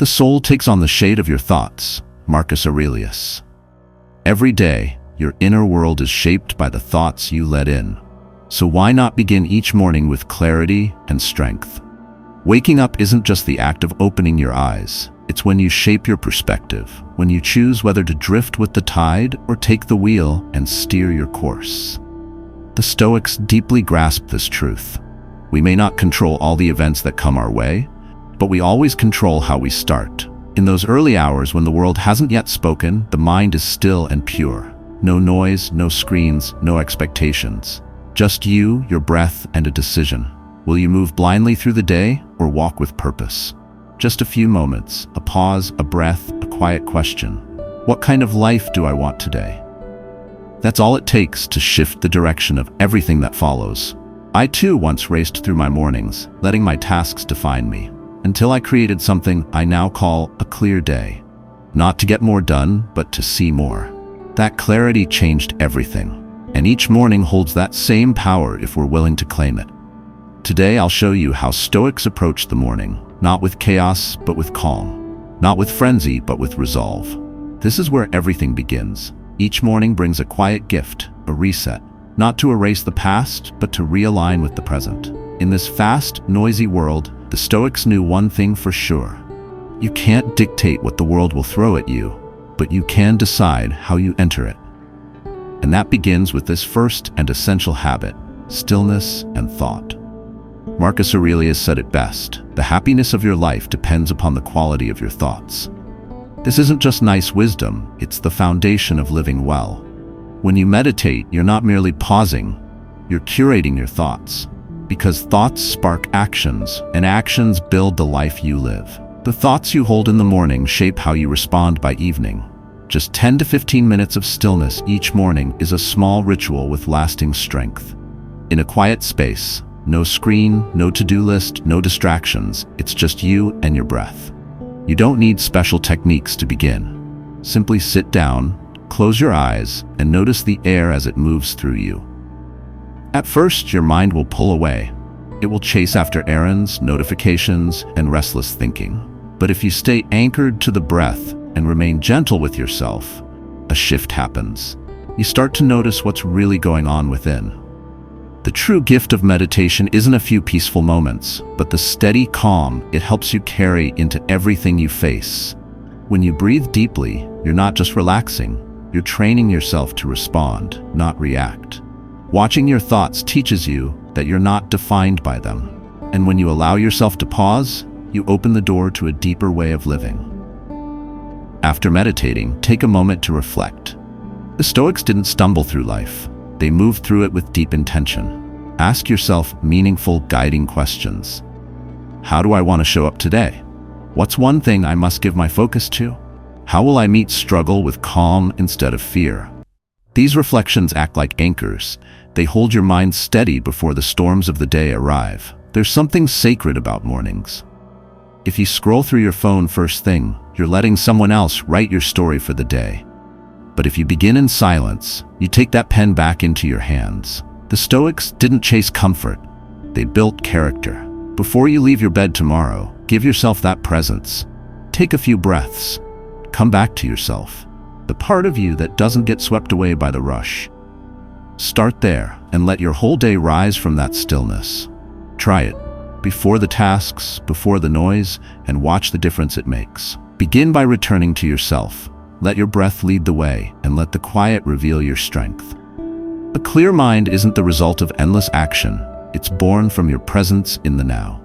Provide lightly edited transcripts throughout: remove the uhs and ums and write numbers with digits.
The soul takes on the shade of your thoughts. Marcus Aurelius. Every day, your inner world is shaped by the thoughts you let in. So why not begin each morning with clarity and strength? Waking up isn't just the act of opening your eyes. It's when you shape your perspective, when you choose whether to drift with the tide or take the wheel and steer your course. The Stoics deeply grasped this truth. We may not control all the events that come our way, but we always control how we start. In those early hours when the world hasn't yet spoken, the mind is still and pure. No noise, no screens, no expectations. Just you, your breath, and a decision. Will you move blindly through the day or walk with purpose? Just a few moments, a pause, a breath, a quiet question. What kind of life do I want today? That's all it takes to shift the direction of everything that follows. I too once raced through my mornings, letting my tasks define me, until I created something I now call a clear day. Not to get more done, but to see more. That clarity changed everything, and each morning holds that same power if we're willing to claim it. Today I'll show you how Stoics approach the morning, not with chaos, but with calm. Not with frenzy, but with resolve. This is where everything begins. Each morning brings a quiet gift, a reset, not to erase the past, but to realign with the present. In this fast, noisy world, the Stoics knew one thing for sure. You can't dictate what the world will throw at you, but you can decide how you enter it. And that begins with this first and essential habit, stillness and thought. Marcus Aurelius said it best, the happiness of your life depends upon the quality of your thoughts. This isn't just nice wisdom, it's the foundation of living well. When you meditate, you're not merely pausing, you're curating your thoughts. Because thoughts spark actions, and actions build the life you live. The thoughts you hold in the morning shape how you respond by evening. Just 10 to 15 minutes of stillness each morning is a small ritual with lasting strength. In a quiet space, no screen, no to-do list, no distractions, it's just you and your breath. You don't need special techniques to begin. Simply sit down, close your eyes, and notice the air as it moves through you. At first, your mind will pull away. It will chase after errands, notifications, and restless thinking. But if you stay anchored to the breath and remain gentle with yourself, a shift happens. You start to notice what's really going on within. The true gift of meditation isn't a few peaceful moments, but the steady calm it helps you carry into everything you face. When you breathe deeply, you're not just relaxing, you're training yourself to respond, not react. Watching your thoughts teaches you that you're not defined by them. And when you allow yourself to pause, you open the door to a deeper way of living. After meditating, take a moment to reflect. The Stoics didn't stumble through life. They moved through it with deep intention. Ask yourself meaningful, guiding questions. How do I want to show up today? What's one thing I must give my focus to? How will I meet struggle with calm instead of fear? These reflections act like anchors. They hold your mind steady before the storms of the day arrive. There's something sacred about mornings. If you scroll through your phone first thing, you're letting someone else write your story for the day. But if you begin in silence, you take that pen back into your hands. The Stoics didn't chase comfort. They built character. Before you leave your bed tomorrow, give yourself that presence. Take a few breaths. Come back to yourself. The part of you that doesn't get swept away by the rush. Start there and let your whole day rise from that stillness. Try it, before the tasks, before the noise, and watch the difference it makes. Begin by returning to yourself. Let your breath lead the way, and let the quiet reveal your strength. A clear mind isn't the result of endless action. It's born from your presence in the now.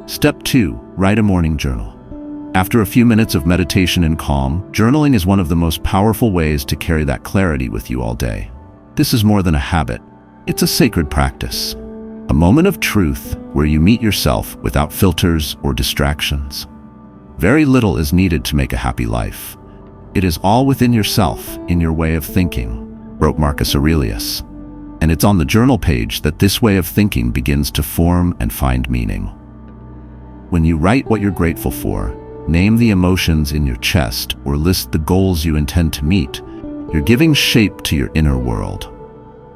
Step 2. Write a morning journal. After a few minutes of meditation and calm, journaling is one of the most powerful ways to carry that clarity with you all day. This is more than a habit. It's a sacred practice. A moment of truth where you meet yourself without filters or distractions. Very little is needed to make a happy life. It is all within yourself, in your way of thinking, wrote Marcus Aurelius. And it's on the journal page that this way of thinking begins to form and find meaning. When you write what you're grateful for, name the emotions in your chest, or list the goals you intend to meet, you're giving shape to your inner world.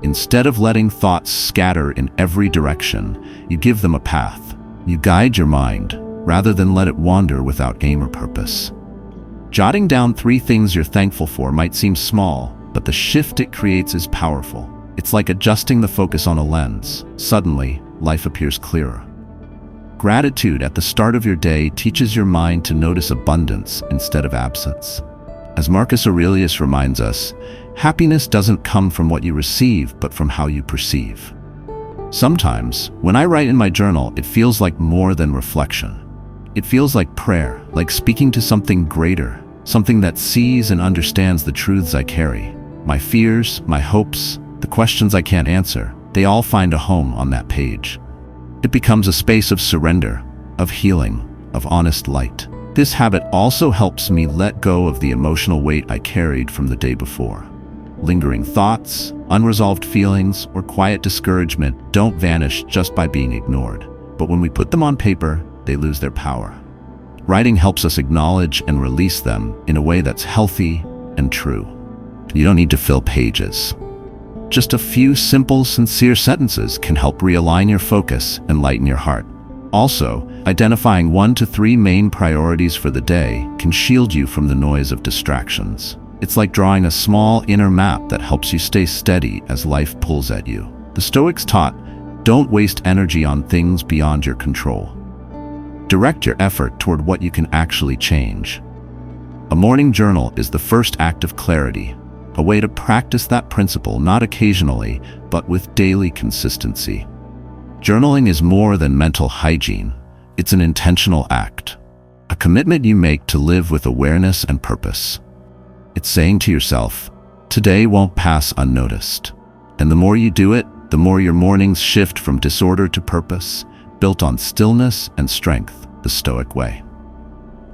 Instead of letting thoughts scatter in every direction, you give them a path. You guide your mind, rather than let it wander without aim or purpose. Jotting down 3 things you're thankful for might seem small, but the shift it creates is powerful. It's like adjusting the focus on a lens. Suddenly, life appears clearer. Gratitude at the start of your day teaches your mind to notice abundance instead of absence. As Marcus Aurelius reminds us, happiness doesn't come from what you receive, but from how you perceive. Sometimes, when I write in my journal, it feels like more than reflection. It feels like prayer, like speaking to something greater, something that sees and understands the truths I carry. My fears, my hopes, the questions I can't answer, they all find a home on that page. It becomes a space of surrender, of healing, of honest light. This habit also helps me let go of the emotional weight I carried from the day before. Lingering thoughts, unresolved feelings, or quiet discouragement don't vanish just by being ignored. But when we put them on paper, they lose their power. Writing helps us acknowledge and release them in a way that's healthy and true. You don't need to fill pages. Just a few simple, sincere sentences can help realign your focus and lighten your heart. Also, identifying 1 to 3 main priorities for the day can shield you from the noise of distractions. It's like drawing a small inner map that helps you stay steady as life pulls at you. The Stoics taught, don't waste energy on things beyond your control. Direct your effort toward what you can actually change. A morning journal is the first act of clarity, a way to practice that principle not occasionally, but with daily consistency. Journaling is more than mental hygiene. It's an intentional act, a commitment you make to live with awareness and purpose. It's saying to yourself, today won't pass unnoticed. And the more you do it, the more your mornings shift from disorder to purpose, built on stillness and strength, the Stoic way.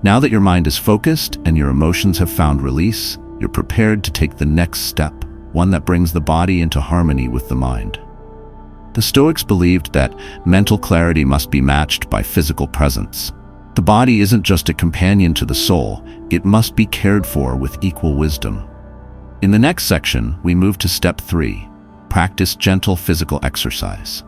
Now that your mind is focused and your emotions have found release, you're prepared to take the next step, one that brings the body into harmony with the mind. The Stoics believed that mental clarity must be matched by physical presence. The body isn't just a companion to the soul, it must be cared for with equal wisdom. In the next section, we move to step 3, practice gentle physical exercise.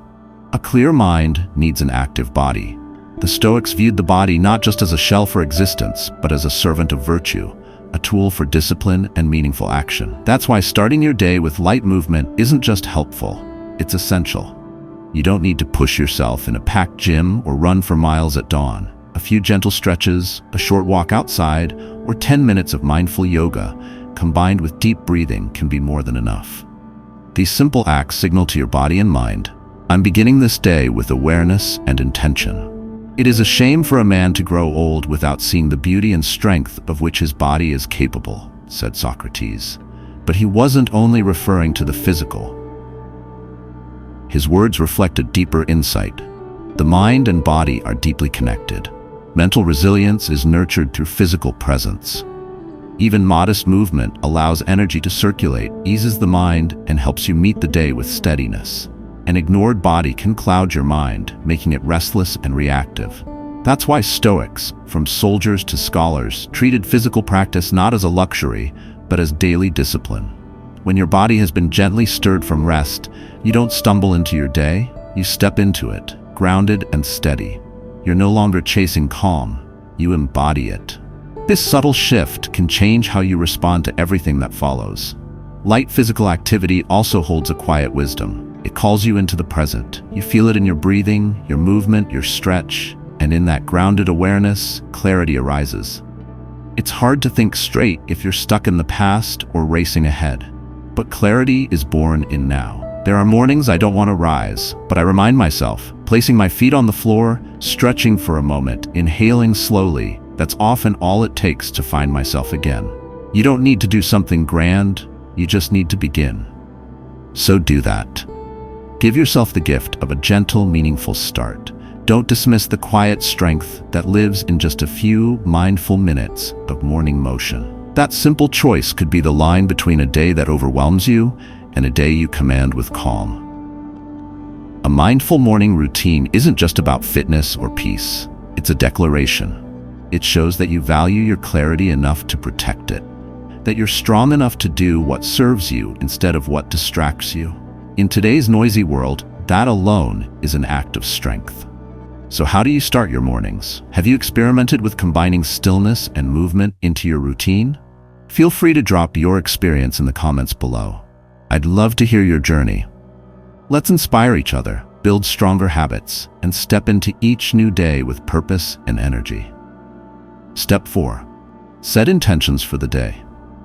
A clear mind needs an active body. The Stoics viewed the body not just as a shell for existence, but as a servant of virtue, a tool for discipline and meaningful action. That's why starting your day with light movement isn't just helpful, it's essential. You don't need to push yourself in a packed gym or run for miles at dawn. A few gentle stretches, a short walk outside, or 10 minutes of mindful yoga, combined with deep breathing, can be more than enough. These simple acts signal to your body and mind, I'm beginning this day with awareness and intention. It is a shame for a man to grow old without seeing the beauty and strength of which his body is capable, said Socrates. But he wasn't only referring to the physical. His words reflect a deeper insight. The mind and body are deeply connected. Mental resilience is nurtured through physical presence. Even modest movement allows energy to circulate, eases the mind, and helps you meet the day with steadiness. An ignored body can cloud your mind, making it restless and reactive. That's why Stoics, from soldiers to scholars, treated physical practice not as a luxury, but as daily discipline. When your body has been gently stirred from rest, you don't stumble into your day, you step into it, grounded and steady. You're no longer chasing calm, you embody it. This subtle shift can change how you respond to everything that follows. Light physical activity also holds a quiet wisdom. It calls you into the present. You feel it in your breathing, your movement, your stretch, and in that grounded awareness, clarity arises. It's hard to think straight if you're stuck in the past or racing ahead. But clarity is born in now. There are mornings I don't want to rise, but I remind myself, placing my feet on the floor, stretching for a moment, inhaling slowly. That's often all it takes to find myself again. You don't need to do something grand, you just need to begin. So do that. Give yourself the gift of a gentle, meaningful start. Don't dismiss the quiet strength that lives in just a few mindful minutes of morning motion. That simple choice could be the line between a day that overwhelms you and a day you command with calm. A mindful morning routine isn't just about fitness or peace. It's a declaration. It shows that you value your clarity enough to protect it, that you're strong enough to do what serves you instead of what distracts you. In today's noisy world, that alone is an act of strength. So how do you start your mornings? Have you experimented with combining stillness and movement into your routine? Feel free to drop your experience in the comments below. I'd love to hear your journey. Let's inspire each other, build stronger habits, and step into each new day with purpose and energy. Step 4. Set intentions for the day.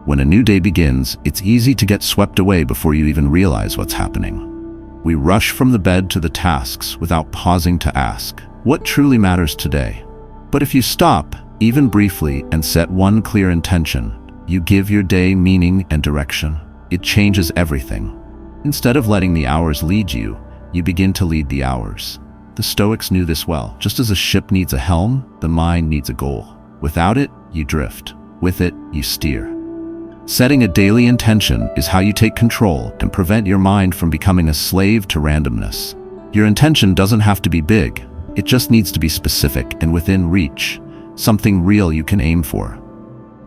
When a new day begins, it's easy to get swept away before you even realize what's happening. We rush from the bed to the tasks without pausing to ask, what truly matters today? But if you stop, even briefly, and set one clear intention, you give your day meaning and direction. It changes everything. Instead of letting the hours lead you, you begin to lead the hours. The Stoics knew this well. Just as a ship needs a helm, the mind needs a goal. Without it, you drift. With it, you steer. Setting a daily intention is how you take control and prevent your mind from becoming a slave to randomness. Your intention doesn't have to be big. It just needs to be specific and within reach, something real you can aim for.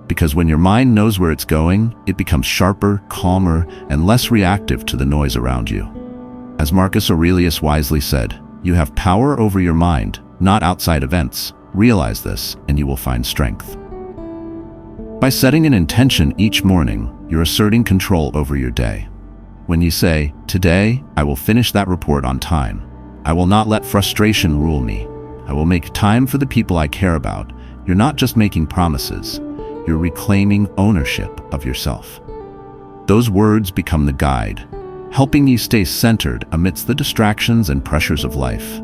Because when your mind knows where it's going, it becomes sharper, calmer, and less reactive to the noise around you. As Marcus Aurelius wisely said, you have power over your mind, not outside events. Realize this, and you will find strength. By setting an intention each morning, you're asserting control over your day. When you say, "Today, I will finish that report on time. I will not let frustration rule me. I will make time for the people I care about," you're not just making promises. You're reclaiming ownership of yourself. Those words become the guide, helping you stay centered amidst the distractions and pressures of life.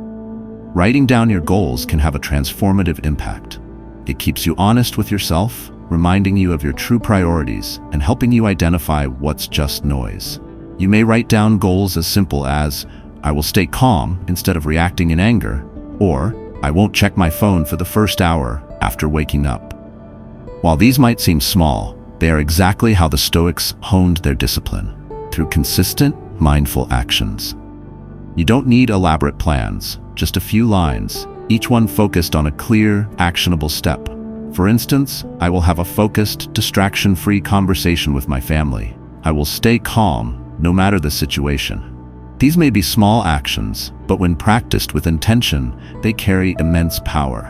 Writing down your goals can have a transformative impact. It keeps you honest with yourself, reminding you of your true priorities and helping you identify what's just noise. You may write down goals as simple as, "I will stay calm instead of reacting in anger," or "I won't check my phone for the first hour after waking up." While these might seem small, they are exactly how the Stoics honed their discipline, through consistent, mindful actions. You don't need elaborate plans, just a few lines, each one focused on a clear, actionable step. For instance, I will have a focused, distraction-free conversation with my family. I will stay calm, no matter the situation. These may be small actions, but when practiced with intention, they carry immense power.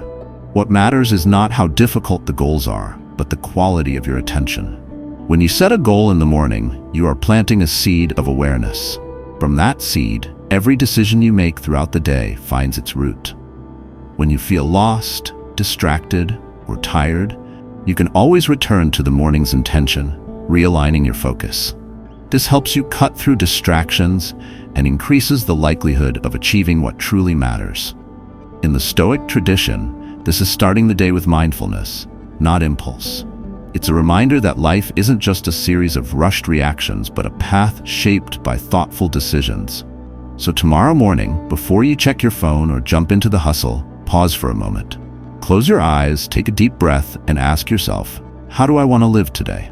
What matters is not how difficult the goals are, but the quality of your attention. When you set a goal in the morning, you are planting a seed of awareness. From that seed, every decision you make throughout the day finds its root. When you feel lost, distracted, or tired, you can always return to the morning's intention, realigning your focus. This helps you cut through distractions and increases the likelihood of achieving what truly matters. In the Stoic tradition, this is starting the day with mindfulness, not impulse. It's a reminder that life isn't just a series of rushed reactions, but a path shaped by thoughtful decisions. So tomorrow morning, before you check your phone or jump into the hustle, pause for a moment. Close your eyes, take a deep breath, and ask yourself, how do I want to live today?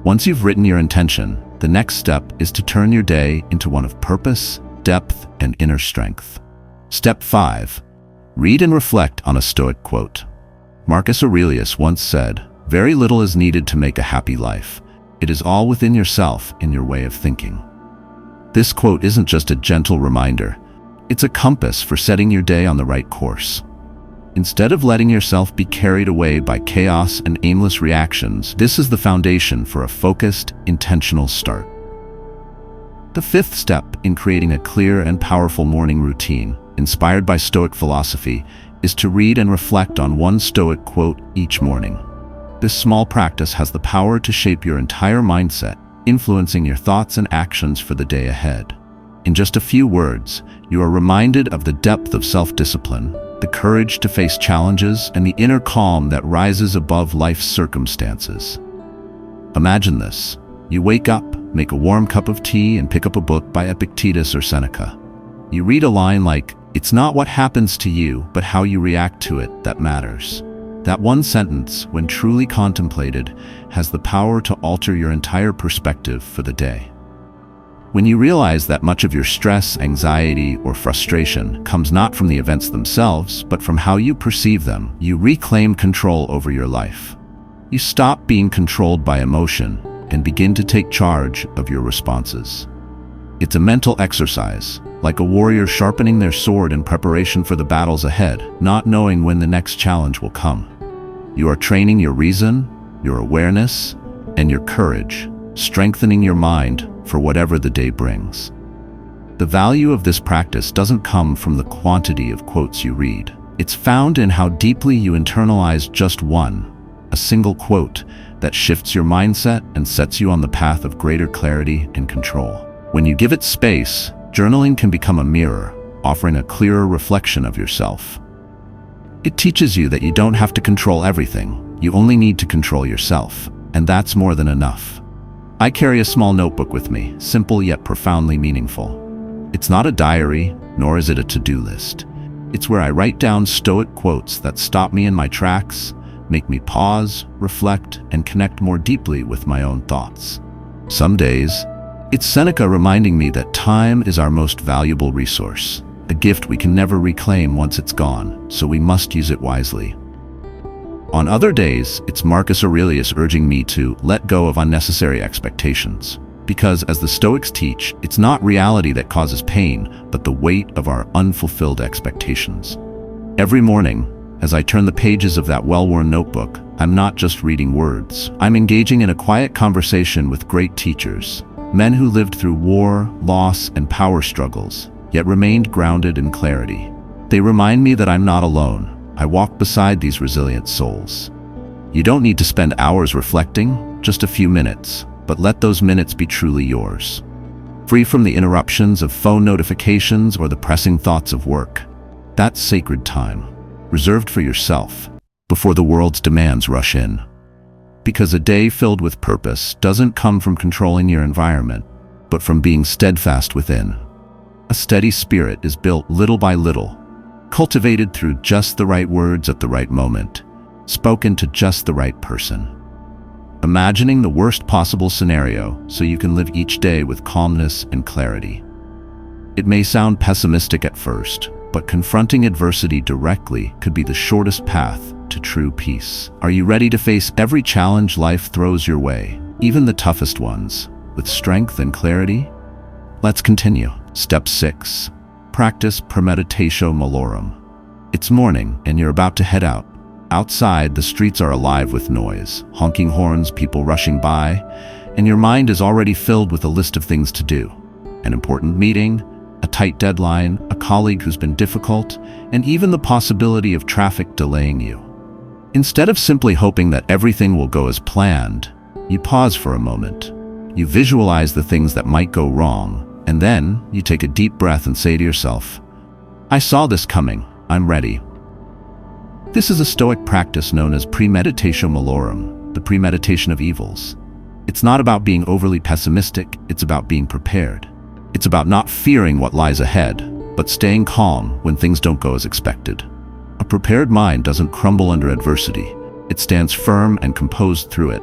Once you've written your intention, the next step is to turn your day into one of purpose, depth, and inner strength. Step 5. Read and reflect on a Stoic quote. Marcus Aurelius once said, "Very little is needed to make a happy life. It is all within yourself in your way of thinking." This quote isn't just a gentle reminder. It's a compass for setting your day on the right course. Instead of letting yourself be carried away by chaos and aimless reactions, this is the foundation for a focused, intentional start. The 5th step in creating a clear and powerful morning routine, inspired by Stoic philosophy, is to read and reflect on one Stoic quote each morning. This small practice has the power to shape your entire mindset, influencing your thoughts and actions for the day ahead. In just a few words, you are reminded of the depth of self-discipline, the courage to face challenges, and the inner calm that rises above life's circumstances. Imagine this. You wake up, make a warm cup of tea, and pick up a book by Epictetus or Seneca. You read a line like, "It's not what happens to you, but how you react to it that matters." That one sentence, when truly contemplated, has the power to alter your entire perspective for the day. When you realize that much of your stress, anxiety, or frustration comes not from the events themselves, but from how you perceive them, you reclaim control over your life. You stop being controlled by emotion and begin to take charge of your responses. It's a mental exercise, like a warrior sharpening their sword in preparation for the battles ahead, not knowing when the next challenge will come. You are training your reason, your awareness, and your courage, strengthening your mind for whatever the day brings. The value of this practice doesn't come from the quantity of quotes you read. It's found in how deeply you internalize just one, a single quote that shifts your mindset and sets you on the path of greater clarity and control. When you give it space, journaling can become a mirror, offering a clearer reflection of yourself. It teaches you that you don't have to control everything, you only need to control yourself, and that's more than enough. I carry a small notebook with me, simple yet profoundly meaningful. It's not a diary, nor is it a to-do list. It's where I write down Stoic quotes that stop me in my tracks, make me pause, reflect, and connect more deeply with my own thoughts. Some days, it's Seneca reminding me that time is our most valuable resource, a gift we can never reclaim once it's gone, so we must use it wisely. On other days, it's Marcus Aurelius urging me to let go of unnecessary expectations. Because, as the Stoics teach, it's not reality that causes pain, but the weight of our unfulfilled expectations. Every morning, as I turn the pages of that well-worn notebook, I'm not just reading words. I'm engaging in a quiet conversation with great teachers, men who lived through war, loss, and power struggles, yet remained grounded in clarity. They remind me that I'm not alone. I walk beside these resilient souls. You don't need to spend hours reflecting, just a few minutes. But let those minutes be truly yours. Free from the interruptions of phone notifications or the pressing thoughts of work. That's sacred time, reserved for yourself, before the world's demands rush in. Because a day filled with purpose doesn't come from controlling your environment, but from being steadfast within. A steady spirit is built little by little, cultivated through just the right words at the right moment, spoken to just the right person. Imagining the worst possible scenario so you can live each day with calmness and clarity. It may sound pessimistic at first, but confronting adversity directly could be the shortest path to true peace. Are you ready to face every challenge life throws your way, even the toughest ones, with strength and clarity? Let's continue. Step 6. Practice premeditatio malorum. It's morning and you're about to head out. Outside, the streets are alive with noise, honking horns, people rushing by, and your mind is already filled with a list of things to do. An important meeting, a tight deadline, a colleague who's been difficult, and even the possibility of traffic delaying you. Instead of simply hoping that everything will go as planned, you pause for a moment. You visualize the things that might go wrong, and then you take a deep breath and say to yourself, "I saw this coming, I'm ready." This is a Stoic practice known as premeditatio malorum, the premeditation of evils. It's not about being overly pessimistic, it's about being prepared. It's about not fearing what lies ahead, but staying calm when things don't go as expected. A prepared mind doesn't crumble under adversity, it stands firm and composed through it.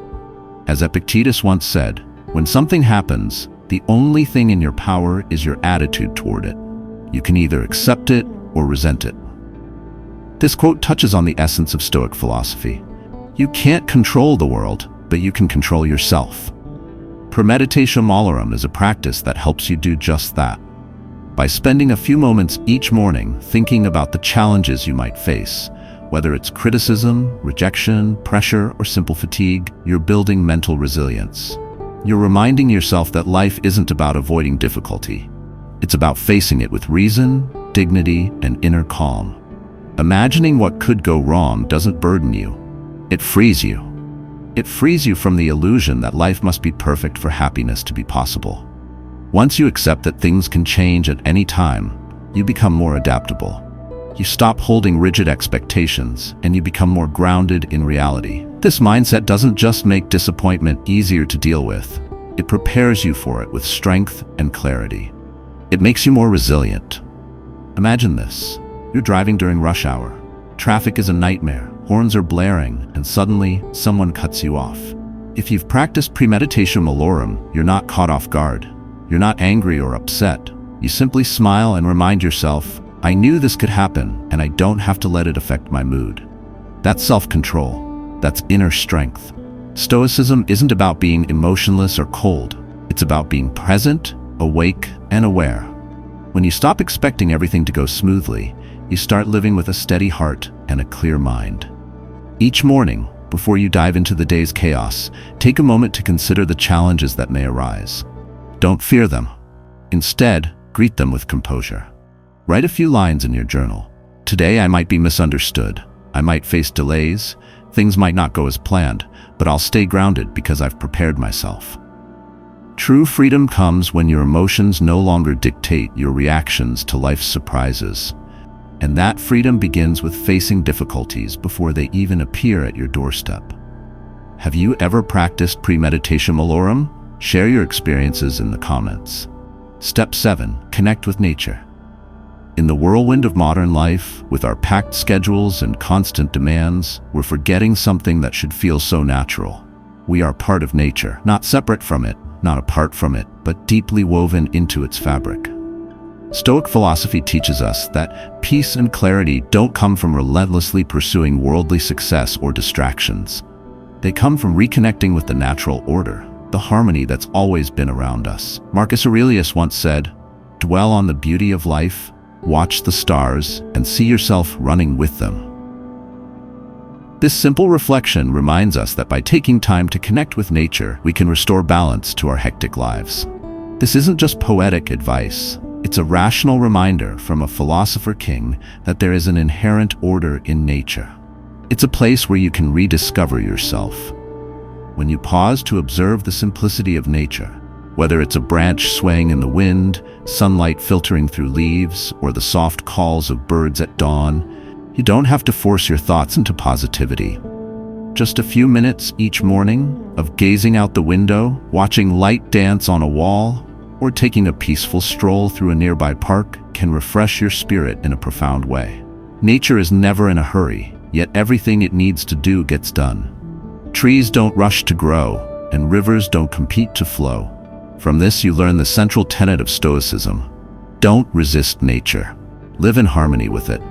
As Epictetus once said, when something happens, the only thing in your power is your attitude toward it. You can either accept it or resent it. This quote touches on the essence of Stoic philosophy. You can't control the world, but you can control yourself. Premeditatio malorum is a practice that helps you do just that. By spending a few moments each morning thinking about the challenges you might face, whether it's criticism, rejection, pressure, or simple fatigue, you're building mental resilience. You're reminding yourself that life isn't about avoiding difficulty. It's about facing it with reason, dignity, and inner calm. Imagining what could go wrong doesn't burden you. It frees you. It frees you from the illusion that life must be perfect for happiness to be possible. Once you accept that things can change at any time, you become more adaptable. You stop holding rigid expectations, and you become more grounded in reality. This mindset doesn't just make disappointment easier to deal with. It prepares you for it with strength and clarity. It makes you more resilient. Imagine this. You're driving during rush hour. Traffic is a nightmare. Horns are blaring, and suddenly, someone cuts you off. If you've practiced premeditatio malorum, you're not caught off guard. You're not angry or upset. You simply smile and remind yourself, I knew this could happen, and I don't have to let it affect my mood. That's self-control. That's inner strength. Stoicism isn't about being emotionless or cold. It's about being present, awake, and aware. When you stop expecting everything to go smoothly, you start living with a steady heart and a clear mind. Each morning, before you dive into the day's chaos, take a moment to consider the challenges that may arise. Don't fear them. Instead, greet them with composure. Write a few lines in your journal. Today I might be misunderstood. I might face delays. Things might not go as planned, but I'll stay grounded because I've prepared myself. True freedom comes when your emotions no longer dictate your reactions to life's surprises. And that freedom begins with facing difficulties before they even appear at your doorstep. Have you ever practiced premeditation malorum? Share your experiences in the comments. Step 7. Connect with nature. In the whirlwind of modern life, with our packed schedules and constant demands, we're forgetting something that should feel so natural. We are part of nature, not separate from it, not apart from it, but deeply woven into its fabric. Stoic philosophy teaches us that peace and clarity don't come from relentlessly pursuing worldly success or distractions. They come from reconnecting with the natural order, the harmony that's always been around us. Marcus Aurelius once said, "Dwell on the beauty of life, watch the stars, and see yourself running with them." This simple reflection reminds us that by taking time to connect with nature, we can restore balance to our hectic lives. This isn't just poetic advice. It's a rational reminder from a philosopher king that there is an inherent order in nature. It's a place where you can rediscover yourself. When you pause to observe the simplicity of nature, whether it's a branch swaying in the wind, sunlight filtering through leaves, or the soft calls of birds at dawn, you don't have to force your thoughts into positivity. Just a few minutes each morning of gazing out the window, watching light dance on a wall, or taking a peaceful stroll through a nearby park can refresh your spirit in a profound way. Nature is never in a hurry, yet everything it needs to do gets done. Trees don't rush to grow, and rivers don't compete to flow. From this you learn the central tenet of Stoicism. Don't resist nature. Live in harmony with it.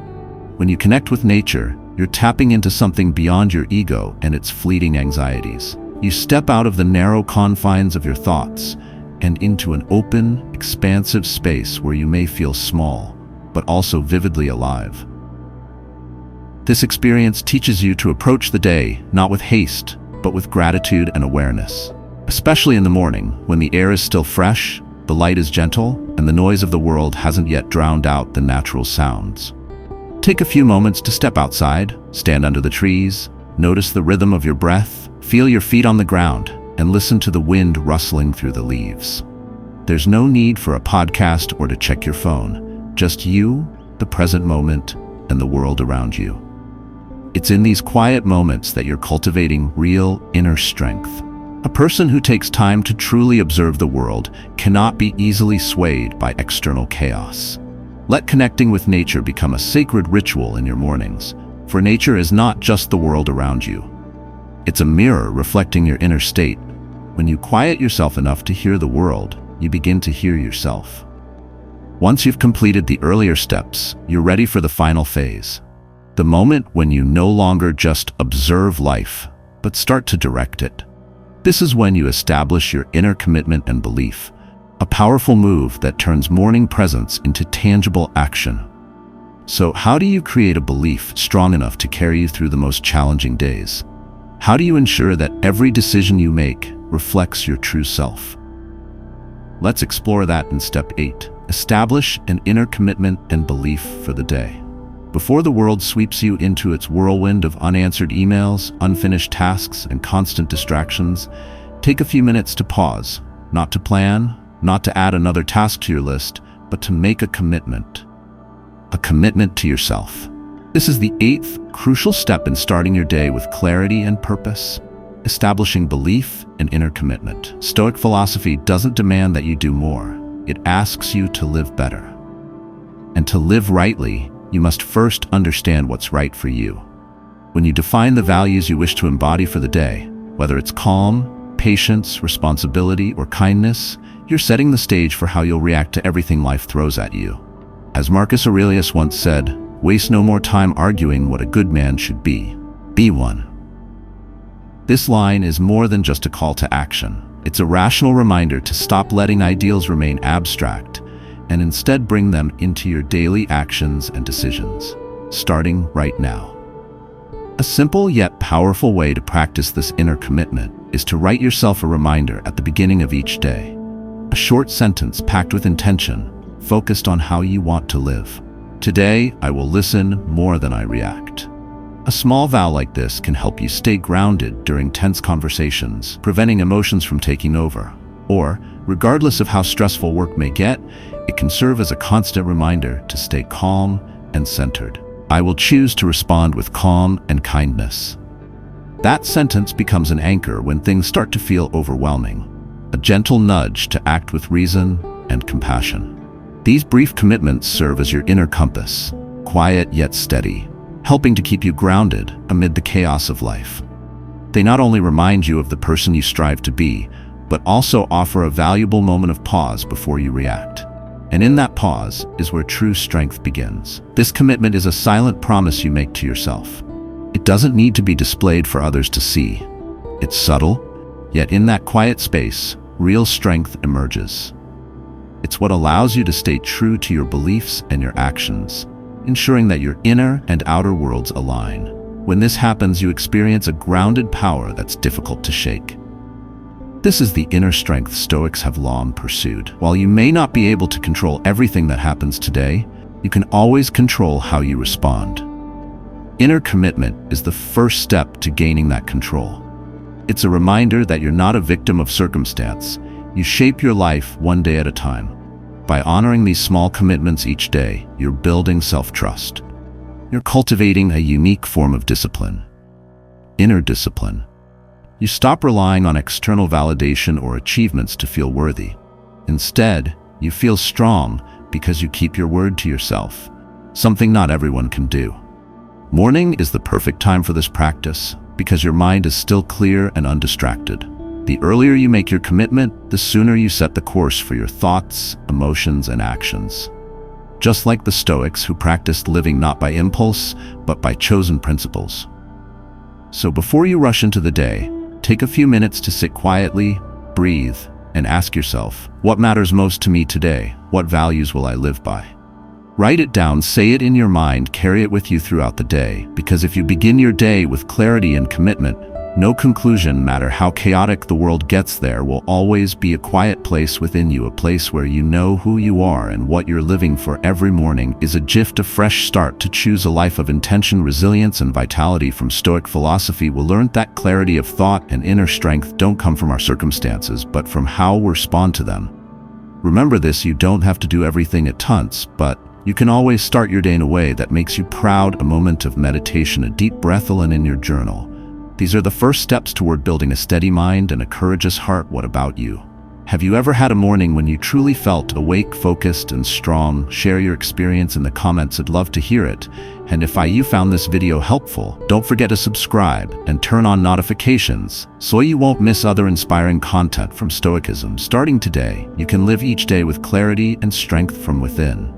When you connect with nature, you're tapping into something beyond your ego and its fleeting anxieties. You step out of the narrow confines of your thoughts and into an open, expansive space where you may feel small, but also vividly alive. This experience teaches you to approach the day not with haste, but with gratitude and awareness. Especially in the morning, when the air is still fresh, the light is gentle, and the noise of the world hasn't yet drowned out the natural sounds. Take a few moments to step outside, stand under the trees, notice the rhythm of your breath, feel your feet on the ground, and listen to the wind rustling through the leaves. There's no need for a podcast or to check your phone, just you, the present moment, and the world around you. It's in these quiet moments that you're cultivating real inner strength. A person who takes time to truly observe the world cannot be easily swayed by external chaos. Let connecting with nature become a sacred ritual in your mornings, for nature is not just the world around you. It's a mirror reflecting your inner state. When you quiet yourself enough to hear the world, you begin to hear yourself. Once you've completed the earlier steps, you're ready for the final phase. The moment when you no longer just observe life, but start to direct it. This is when you establish your inner commitment and belief, a powerful move that turns morning presence into tangible action. So how do you create a belief strong enough to carry you through the most challenging days? How do you ensure that every decision you make reflects your true self? Let's explore that in step 8. Establish an inner commitment and belief for the day. Before the world sweeps you into its whirlwind of unanswered emails, unfinished tasks, and constant distractions, take a few minutes to pause, not to plan, not to add another task to your list, but to make a commitment. A commitment to yourself. This is the 8th crucial step in starting your day with clarity and purpose, establishing belief and inner commitment. Stoic philosophy doesn't demand that you do more. It asks you to live better. And to live rightly, you must first understand what's right for you. When you define the values you wish to embody for the day, whether it's calm, patience, responsibility, or kindness, you're setting the stage for how you'll react to everything life throws at you. As Marcus Aurelius once said, "Waste no more time arguing what a good man should be. Be one." This line is more than just a call to action. It's a rational reminder to stop letting ideals remain abstract and instead bring them into your daily actions and decisions, starting right now. A simple yet powerful way to practice this inner commitment is to write yourself a reminder at the beginning of each day. A short sentence packed with intention, focused on how you want to live. Today, I will listen more than I react. A small vow like this can help you stay grounded during tense conversations, preventing emotions from taking over. Or, regardless of how stressful work may get, it can serve as a constant reminder to stay calm and centered. I will choose to respond with calm and kindness. That sentence becomes an anchor when things start to feel overwhelming, a gentle nudge to act with reason and compassion. These brief commitments serve as your inner compass, quiet yet steady, helping to keep you grounded amid the chaos of life. They not only remind you of the person you strive to be, but also offer a valuable moment of pause before you react. And in that pause is where true strength begins. This commitment is a silent promise you make to yourself. It doesn't need to be displayed for others to see. It's subtle, yet in that quiet space, real strength emerges. It's what allows you to stay true to your beliefs and your actions, ensuring that your inner and outer worlds align. When this happens, you experience a grounded power that's difficult to shake. This is the inner strength Stoics have long pursued. While you may not be able to control everything that happens today, you can always control how you respond. Inner commitment is the first step to gaining that control. It's a reminder that you're not a victim of circumstance. You shape your life one day at a time. By honoring these small commitments each day, you're building self-trust. You're cultivating a unique form of discipline. Inner discipline. You stop relying on external validation or achievements to feel worthy. Instead, you feel strong because you keep your word to yourself, something not everyone can do. Morning is the perfect time for this practice because your mind is still clear and undistracted. The earlier you make your commitment, the sooner you set the course for your thoughts, emotions, and actions. Just like the Stoics who practiced living not by impulse, but by chosen principles. So before you rush into the day, take a few minutes to sit quietly, breathe, and ask yourself, what matters most to me today? What values will I live by? Write it down, say it in your mind, carry it with you throughout the day, because if you begin your day with clarity and commitment, no conclusion, matter how chaotic the world gets there, will always be a quiet place within you, a place where you know who you are and what you're living for. Every morning is a gift, a fresh start to choose a life of intention, resilience, and vitality. From Stoic philosophy, we learned that clarity of thought and inner strength don't come from our circumstances, but from how we respond to them. Remember this, you don't have to do everything at once, but you can always start your day in a way that makes you proud. A moment of meditation, a deep breath, and in your journal. These are the first steps toward building a steady mind and a courageous heart. What about you? Have you ever had a morning when you truly felt awake, focused, and strong? Share your experience in the comments. I'd love to hear it. And if you found this video helpful, don't forget to subscribe and turn on notifications so you won't miss other inspiring content from Stoicism. Starting today, you can live each day with clarity and strength from within.